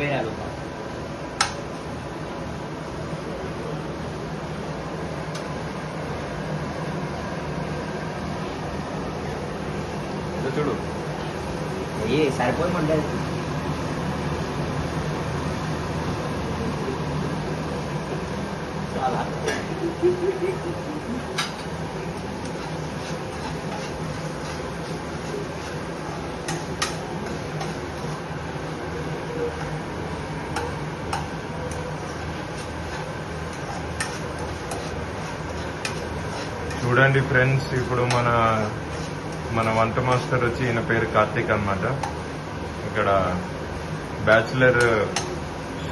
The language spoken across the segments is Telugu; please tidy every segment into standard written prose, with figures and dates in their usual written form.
పేరాలు చూడు ఏ సరిపోమంటది చాలా చూడండి ఫ్రెండ్స్, ఇప్పుడు మన వంట మాస్టర్ వచ్చి ఈయన పేరు కార్తీక్ అన్నమాట. ఇక్కడ బ్యాచులర్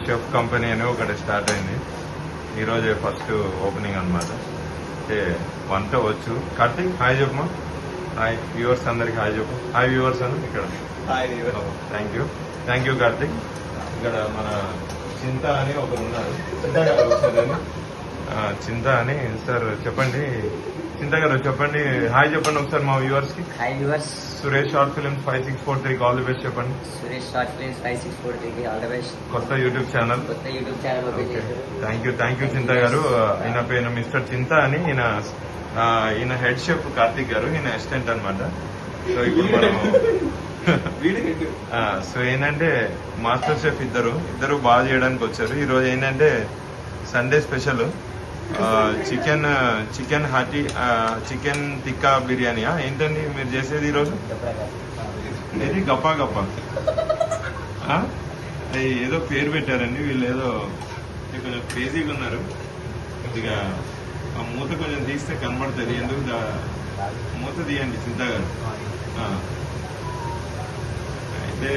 షెఫ్ కంపెనీ అని ఒకటి స్టార్ట్ అయింది. ఈరోజే ఫస్ట్ ఓపెనింగ్ అన్నమాట. అంటే వంట వచ్చు. కార్తీక్ హాయ్ చెప్పమా. హాయ్ వ్యూవర్స్ అందరికి హాయ్ చెప్పు. హాయ్ వ్యూవర్స్ అని ఇక్కడ. Thank you Karthik. ఇక్కడ మన చింత అని ఒకరు ఉన్నారు. చింత అని సార్ చెప్పండి. చింత గారు చెప్పండి, హాయ్ చెప్పండి ఒకసారి మా వ్యూవర్స్ కి. Hi viewers. Suresh short films 5643 కి ఆల్ ది బెస్ట్ చెప్పండి. సురేష్ షార్ట్ ఫిల్మ్స్ 5643 కి ఆల్ ది బెస్ట్. కొత్త యూట్యూబ్ ఛానల్. ఓపెన్ చేశారు. థ్యాంక్ యూ చింత గారు. ఈయన పేరు మిస్టర్ చింత అని. ఈయన హెడ్ షెఫ్ కార్తీక్ గారు, ఈయన అసిస్టెంట్ అనమాట. సో ఇప్పుడు మనం సో ఏంటంటే మాస్టర్ షెఫ్ ఇద్దరు బాగా చేయడానికి వచ్చారు. ఈ రోజు ఏంటంటే సండే స్పెషల్ చికెన్ హాటీ చికెన్ టిక్కా బిర్యానీయా ఏంటండి మీరు చేసేది ఈరోజు? ఇది గప్పా అది ఏదో పేరు పెట్టారండి వీళ్ళు. ఏదో కొంచెం క్రేజీగా ఉన్నారు. కొద్దిగా ఆ మూత కొంచెం తీస్తే కనబడుతుంది. ఎందుకు మూత తీయండి చింత గారు. అయితే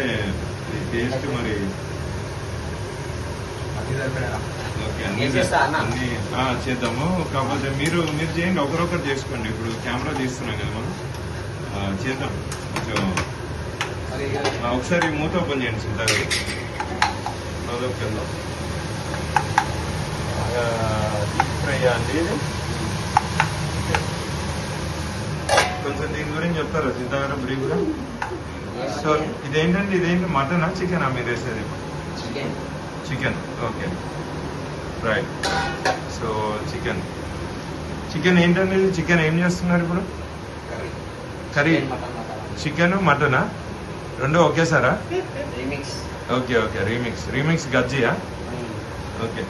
టేస్ట్ మరి ఓకే అన్ని చేద్దాము. కాకపోతే మీరు చేయండి, ఒకరొకరు చేసుకోండి. ఇప్పుడు కెమెరా తీస్తున్నాం కదా మనం, చేద్దాం కొంచెం. ఒకసారి మూత ఓపెన్ చేయండి చింత గారు. డీప్ ఫ్రై అండి ఇది. కొంచెం దీని గురించి చెప్తారా చింత గారు బ్రీఫ్గా? సో ఇదేంటి మటనా చికెనా మీరు వేసేది? Chicken. Okay right. So chicken ఏంటండి? చికెన్ ఏం చేస్తున్నారు ఇప్పుడు? కర్రీ. చికెన్ మటనా రెండు ఒకేసారా? ఓకే రీమిక్స్ గజ్జియా? ఓకే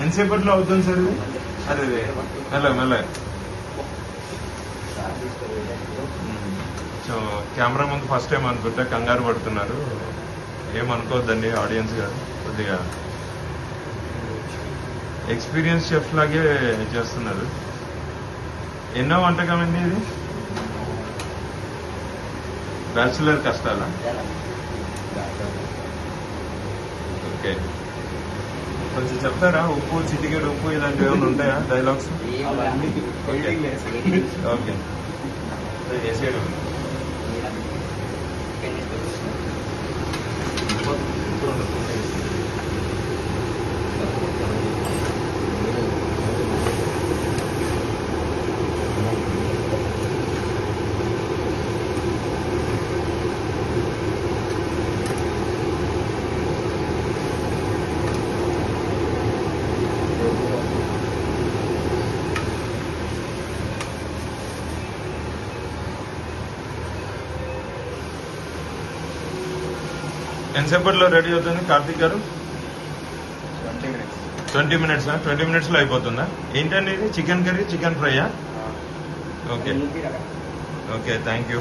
ఎంతసేపట్లో అవుతుంది సార్ ఇది? అదే మెల్ల. సో కెమెరా ముందు ఫస్ట్ టైం అనుకుంటా, కంగారు పడుతున్నారు. ఏమనుకోవద్దండి ఆడియన్స్ గారు. కొద్దిగా ఎక్స్పీరియన్స్ షెఫ్ లాగే చేస్తున్నారు. ఎన్నో వంటకం అండి ఇది? బ్యాచులర్ కష్టాలా? ఓకే కొంచెం చెప్తారా? ఉప్పు చిటికెడు ఉప్పు ఇలాంటివి ఏమైనా ఉంటాయా డైలాగ్స్? ఓకే చేసేయడం. ఎంతసేపట్లో రెడీ అవుతుంది కార్తీక్ గారు? 20 minutes. 20 minutes లో అయిపోతుందా? ఏంటండి ఇది? చికెన్ కర్రీ చికెన్ ఫ్రైయా? Okay thank you.